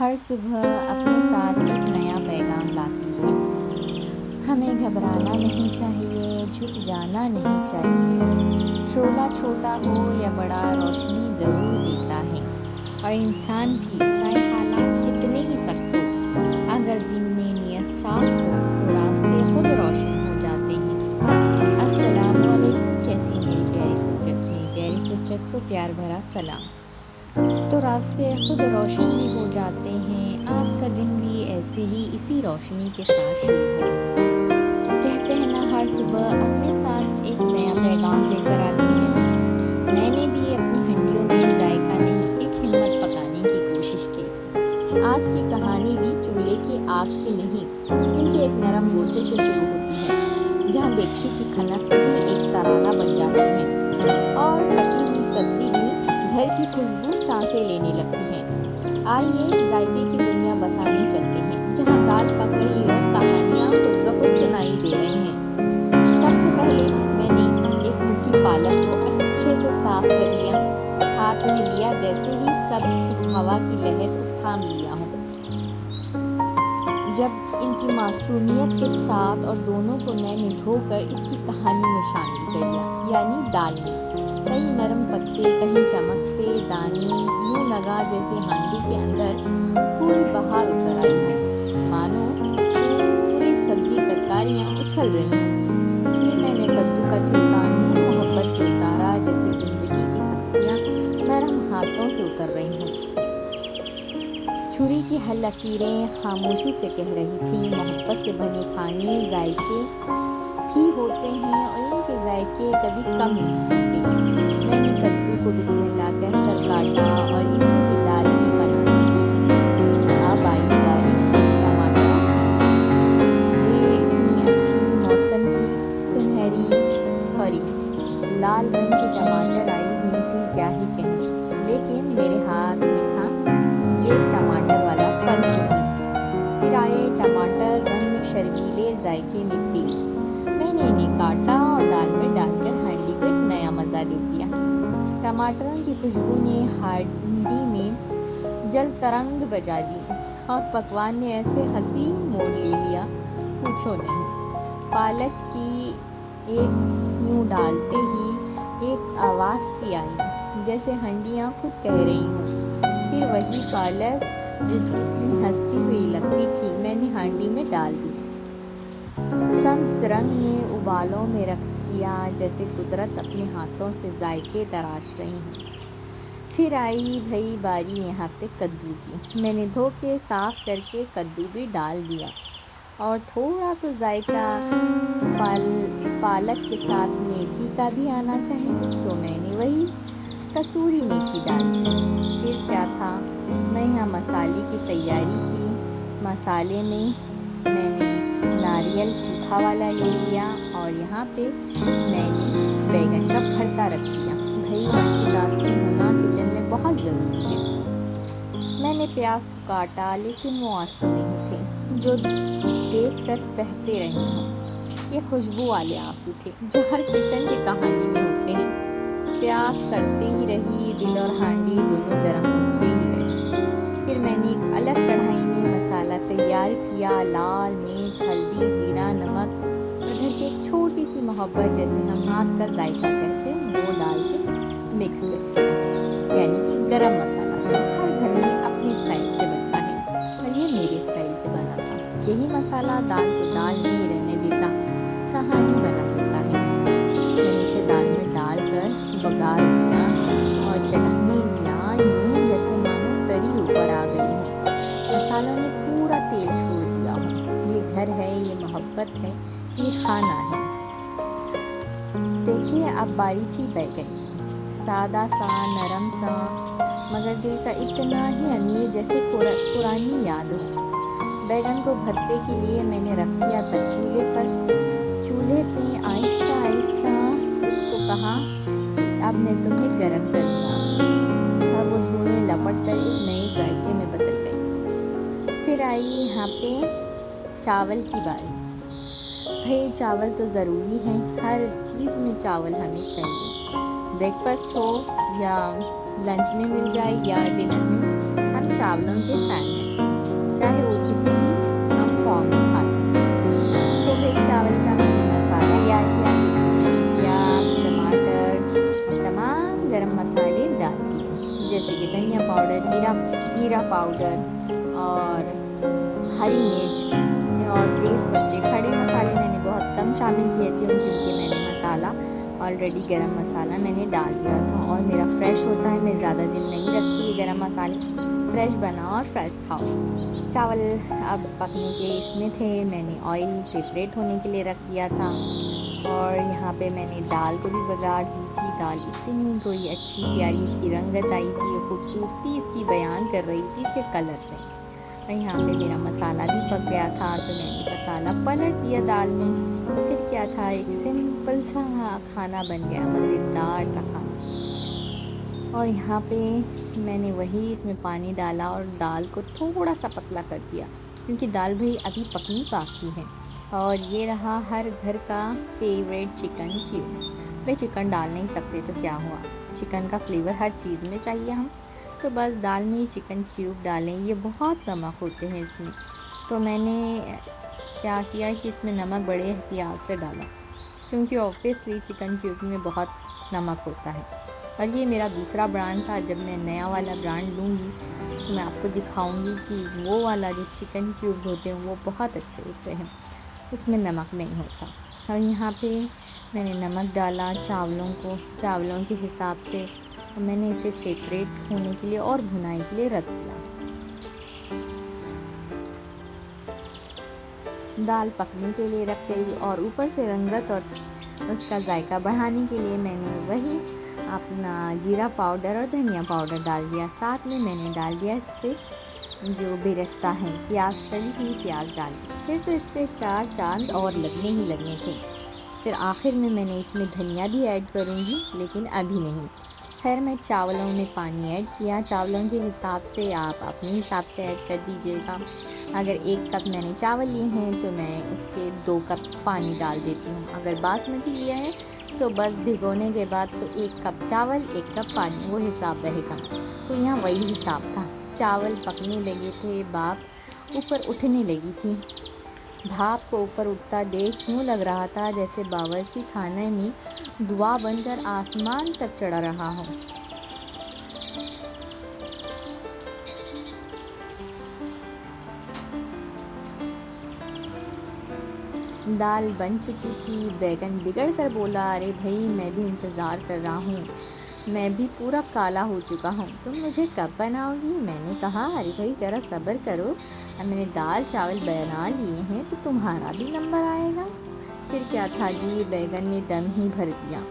हर सुबह अपने साथ एक नया पैगाम लाती है। हमें घबराना नहीं चाहिए, झुक जाना नहीं चाहिए। शोला छोटा हो या बड़ा, रोशनी ज़रूर देता है। और इंसान की चाहे हालात कितने ही सख्त हो, अगर दिल में नियत साफ हो तो रास्ते खुद रोशन हो जाते हैं। अस्सलाम वालेकुम, कैसी मेरी प्यारी सिस्टर्स को प्यार भरा सलाम। तो रास्ते खुद रोशन भी हो जाते हैं। आज का दिन भी ऐसे ही इसी रोशनी के साथ शुरू हो। कहते हैं ना, हर सुबह अपने साथ एक नया पैगाम लेकर आती है। मैंने भी अपनी हंडियों में जायका नहीं, एक हिम्मत पकाने की कोशिश की। आज की कहानी भी चूल्हे की आग से नहीं, दिल के एक नरम गोशे से शुरू होती है, जहाँ देगची की खनक भी एक तराना बन जाती है और पकी हुई सब्जी भी घर की खुशबू सांसें लेने लगती हैं। आइए जायके की दुनिया बसाने चलते हैं, जहाँ दाल पक रही है और कहानियाँ खुद ब खुद सुनाई दे रही हैं। सबसे पहले मैंने एक मुट्ठी पालक को अच्छे से साफ कर लिया। हाथ में लिया जैसे ही सब्ज हवा की लहर को थाम लिया हूँ। जब इनकी मासूमियत के साथ और दोनों को मैंने धोकर इसकी कहानी में शामिल कर लिया, यानी दाल में। कहीं नरम पत्ते, कहीं चमकते दाने, यूं लगा जैसे हांडी के अंदर पूरी बहार उतर आई हो, मानो पूरी सब्जी तरकारियां उछल रही हों। फिर मैंने कद्दू का छिलका मोहब्बत से उतारा, जैसे जिंदगी की सख्तियां नरम हाथों से उतर रही हों। छुरी की हल लकीरें खामोशी से कह रही थी, मोहब्बत से बने खाने जायके भी होते हैं और इनके जायके कभी कम नहीं होते। मैंने कद्दू को बिस्मिल्लाह कहकर काटा और इसे भी दाल ही बनाने लगी। अब आई बारी टमाटर की। ये इतनी अच्छी मौसम की लाल रंग के टमाटर आई हुई थी, क्या ही कहें। लेकिन मेरे हाथ में था ये टमाटर वाला पन ही। फिर आए टमाटर, रंग में शर्मीले, जायके में तेज। मैंने इन्हें काटा और दाल में डालकर हांडी को एक नया मज़ा दे दिया। टमाटरों की खुशबू ने हांडी में जल तरंग बजा दी और पकवान ने ऐसे हंसी मोड़ ले लिया, पूछो नहीं। पालक की एक यूं डालते ही एक आवाज़ सी आई, जैसे हंडियाँ खुद कह रही हूँ। फिर वही पालक जो धूप में हंसती हुई लगती थी, मैंने हांडी में डाल दी। सब्ज रंग ने उबालों में रक्स किया, जैसे कुदरत अपने हाथों से जायके तराश रही हूँ। फिर आई भई बारी यहाँ पे कद्दू की। मैंने धो के साफ करके कद्दू भी डाल दिया और थोड़ा तो जायका पालक के साथ मेथी का भी आना चाहिए, तो मैंने वही कसूरी मेथी डाली। फिर क्या था, मैं यहाँ मसाले की तैयारी की। मसाले में मैंने नारियल सूखा वाला ले लिया और यहाँ पे मैंने बैगन का भरता रख दिया। भाई मल्टीटास्किंग होना किचन में बहुत ज़रूरी है। मैंने प्याज को काटा, लेकिन वो आंसू नहीं थे जो देखकर बहते रहे हों। ये खुशबू वाले आंसू थे जो हर किचन की कहानी में होते हैं। प्याज तड़ते ही रही, दिल और हांडी दोनों गर्म होते ही रहे। फिर मैंने एक अलग कढ़ाई में मसाला तैयार किया। लाल मिर्च, हल्दी, जीरा, नमक और घर की एक छोटी सी मोहब्बत, जैसे हम हाथ का जायका कहते हैं, वो डाल के मिक्स करते हैं। यानी कि गरम मसाला जो हर घर में अपने स्टाइल से बनता है और ये मेरे स्टाइल से बना था। यही मसाला दाल को दाल नहीं रहने देता, कहानी बना देता है। मैंने इसे दाल में डालकर बघार दिया और चटकने दिया, यूं जैसे मानो तरी ऊपर आ गई हो। मसालों ने पूरा तेल छोड़ दिया हो। ये घर है, ये मोहब्बत है, ये खाना है। देखिए, अब बारी थी बैगन की। सादा सा, नरम सा, मगर दिल का इतना ही अमीर, जैसे पुरानी याद हो। बैगन को भरते के लिए मैंने रख दिया था चूल्हे पर। चूल्हे पे आहिस्ता आहिस्ता उसको कहा कि अब मैं तुम्हें गर्म करूँगा। अब वो धुएं लपट कर एक नए जायके में बदल गई। फिर आई यहाँ पे चावल की बारी। भाई चावल तो ज़रूरी है, हर चीज़ में चावल हमें चाहिए। ब्रेकफास्ट हो या लंच में मिल जाए या डिनर में, हम चावलों के फ़ैन हैं, चाहे वो किसी भी हम फॉर्म में खाएं। तो भाई चावल का मैंने मसाला तैयार किया, जिसमें प्याज, टमाटर और तमाम गरम मसाले डाल दिए, जैसे कि धनिया पाउडर, जीरा पाउडर और हरी मिर्च और तेज़ पत्ते। खड़े मसाले मैंने बहुत कम शामिल किए थे, क्योंकि मैंने मसाला ऑलरेडी गरम मसाला मैंने डाल दिया था और मेरा फ्रेश होता है, मैं ज़्यादा दिन नहीं रखती ये गरम मसाले। फ्रेश बनाओ और फ्रेश खाओ। चावल अब पकने के इसमें थे, मैंने ऑयल सेपरेट होने के लिए रख दिया था और यहाँ पे मैंने दाल को भी बघार दी थी। दाल इतनी कोई अच्छी प्यारी इसकी रंगत आई थी, खूबसूरती इसकी बयान कर रही थी इसके कलर से। और यहाँ पे मेरा मसाला भी पक गया था, तो मैंने मसाला पलट दिया दाल में। फिर क्या था, एक सिंपल सा खाना बन गया, मज़ेदार सा खाना। और यहाँ पे मैंने वही इसमें पानी डाला और दाल को थोड़ा सा पतला कर दिया, क्योंकि दाल भाई अभी पकनी बाकी है। और ये रहा हर घर का फेवरेट चिकन क्यूब। भाई चिकन डाल नहीं सकते तो क्या हुआ, चिकन का फ्लेवर हर चीज़ में चाहिए हम, तो बस दाल में ही चिकन क्यूब डालें। ये बहुत नमक होते हैं इसमें, तो मैंने क्या किया कि इसमें नमक बड़े एहतियात से डाला, क्योंकि ऑब्वियसली चिकन क्यूब में बहुत नमक होता है। और ये मेरा दूसरा ब्रांड था, जब मैं नया वाला ब्रांड लूँगी तो मैं आपको दिखाऊंगी कि वो वाला जो चिकन क्यूब्स होते हैं वो बहुत अच्छे होते हैं, उसमें नमक नहीं होता। और यहाँ पे मैंने नमक डाला चावलों के हिसाब से, और मैंने इसे सेपरेट होने के लिए और भुनाई के लिए रख दिया। दाल पकने के लिए रख गई और ऊपर से रंगत और उसका जायका बढ़ाने के लिए मैंने वही अपना जीरा पाउडर और धनिया पाउडर डाल दिया। साथ में मैंने डाल दिया इस पर जो बेरेस्ता है, प्याज, तली हुई प्याज डाल दी। फिर तो इससे 4 चांद और लगने थे। फिर आखिर में मैंने इसमें धनिया भी ऐड करूँगी, लेकिन अभी नहीं। खैर मैं चावलों में पानी ऐड किया, चावलों के हिसाब से आप अपने हिसाब से ऐड कर दीजिएगा। अगर 1 कप मैंने चावल लिए हैं तो मैं उसके 2 कप पानी डाल देती हूँ। अगर बासमती लिया है तो बस भिगोने के बाद तो 1 कप चावल 1 कप पानी, वो हिसाब रहेगा। तो यहाँ वही हिसाब था। चावल पकने लगे थे, भाप ऊपर उठने लगी थी। भाप को ऊपर उठता देख यूँ लग रहा था जैसे बावर्ची खाने में धुआं बनकर आसमान तक चढ़ा रहा हो। दाल बन चुकी थी। बैगन बिगड़ कर बोला, अरे भाई मैं भी इंतज़ार कर रहा हूँ, मैं भी पूरा काला हो चुका हूँ, तुम मुझे कब बनाओगी? मैंने कहा अरे भाई ज़रा सब्र करो, अब मैंने दाल चावल बना लिए हैं तो तुम्हारा भी नंबर आएगा। फिर क्या था जी, बैगन ने दम ही भर दिया।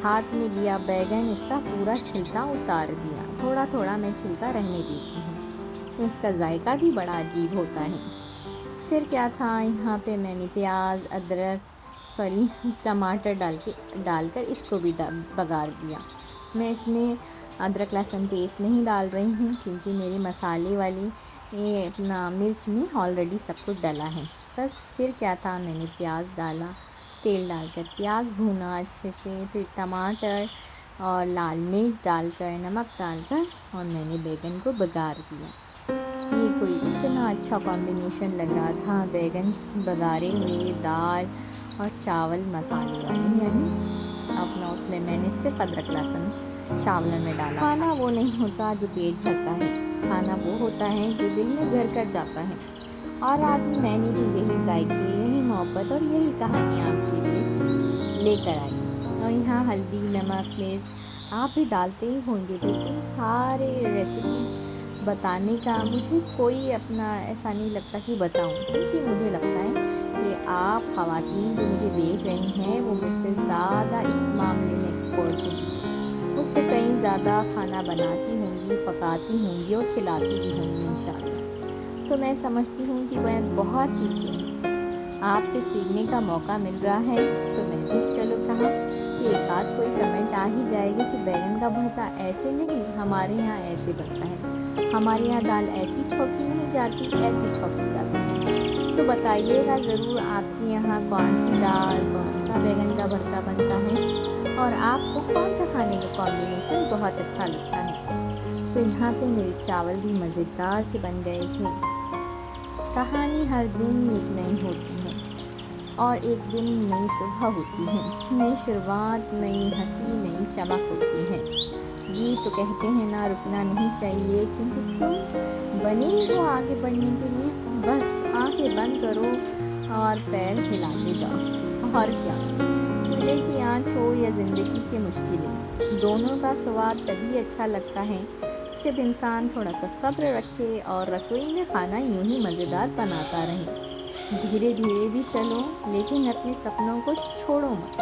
हाथ में लिया बैगन, इसका पूरा छिलका उतार दिया। थोड़ा थोड़ा मैं छिलका रहने देती हूँ, तो इसका जायका भी बड़ा अजीब होता है। फिर क्या था, यहाँ पे मैंने टमाटर डालकर इसको भी बघार दिया। मैं इसमें अदरक लहसुन पेस्ट नहीं डाल रही हूँ, क्योंकि मेरे मसाले वाली ये अपना मिर्च में ऑलरेडी सब कुछ डाला है। बस फिर क्या था, मैंने प्याज डाला, तेल डालकर प्याज भूना अच्छे से, फिर टमाटर और लाल मिर्च डालकर, नमक डालकर, और मैंने बैगन को बघार दिया। ये कोई इतना अच्छा कॉम्बिनेशन लग रहा था, बैगन बघारे हुए, दाल और चावल मसाले वाले। यानी अपना उसमें मैंने सिर्फ अदरक लहसुन चावलों में डाला। खाना वो नहीं होता जो पेट भरता है, खाना वो होता है जो दिल में घर कर जाता है। और आज मैंने भी यही जायके, यही मोहब्बत और यही कहानी आपके लिए लेकर आई। और यहाँ हल्दी, नमक, मिर्च आप भी डालते ही होंगे। भाई इन सारे रेसिपीज़ बताने का मुझे कोई अपना ऐसा नहीं लगता कि बताऊं, क्योंकि मुझे लगता है कि आप ख़वातीन जो मुझे देख रही हैं वो मुझसे ज़्यादा इस मामले में एक्सपर्ट होंगी, मुझसे कहीं ज़्यादा खाना बनाती होंगी, पकाती होंगी और खिलाती भी होंगी इंशाल्लाह। तो मैं समझती हूँ कि मैं बहुत पीछे हूँ, आपसे सीखने का मौका मिल रहा है। तो मैं भी चलो कहा कि एक आध कोई कमेंट आ ही जाएगा कि बैगन का भरता ऐसे नहीं, हमारे यहाँ ऐसे बनता है, हमारे यहाँ दाल ऐसी छौंकी नहीं जाती, ऐसी छौंकी जाती है। तो बताइएगा ज़रूर आपके यहाँ कौन सी दाल, कौन सा बैगन का भरता बनता है और आपको कौन सा खाने का कॉम्बिनेशन बहुत अच्छा लगता है। तो यहाँ पे मेरे चावल भी मज़ेदार से बन गए थे। कहानी हर दिन एक नई होती है और एक दिन नई सुबह होती है, नई शुरुआत, नई हंसी, नई चमक होती है। जी तो कहते हैं ना, रुकना नहीं चाहिए, क्योंकि तुम बने हो आगे बढ़ने के लिए। बस आंखें बंद करो और पैर हिलाते जाओ। और क्या, चूल्हे की आँच हो या ज़िंदगी की मुश्किलें, दोनों का स्वाद तभी अच्छा लगता है जब इंसान थोड़ा सा सब्र रखे और रसोई में खाना यूं ही मज़ेदार बनाता रहे। धीरे धीरे भी चलो, लेकिन अपने सपनों को छोड़ो मत।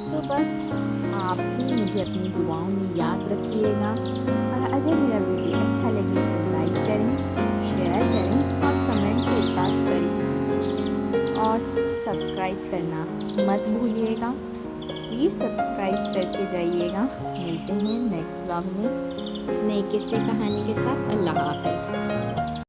तो बस आप भी मुझे अपनी दुआओं में याद रखिएगा, और अगर मेरा वीडियो अच्छा लगे तो लाइक करें, शेयर करें और कमेंट पे एक बात करें, और सब्सक्राइब करना मत भूलिएगा। प्लीज़ सब्सक्राइब करके जाइएगा। मिलते हैं नेक्स्ट व्लॉग में नए किस्से कहानी के साथ। अल्लाह हाफ़िज़।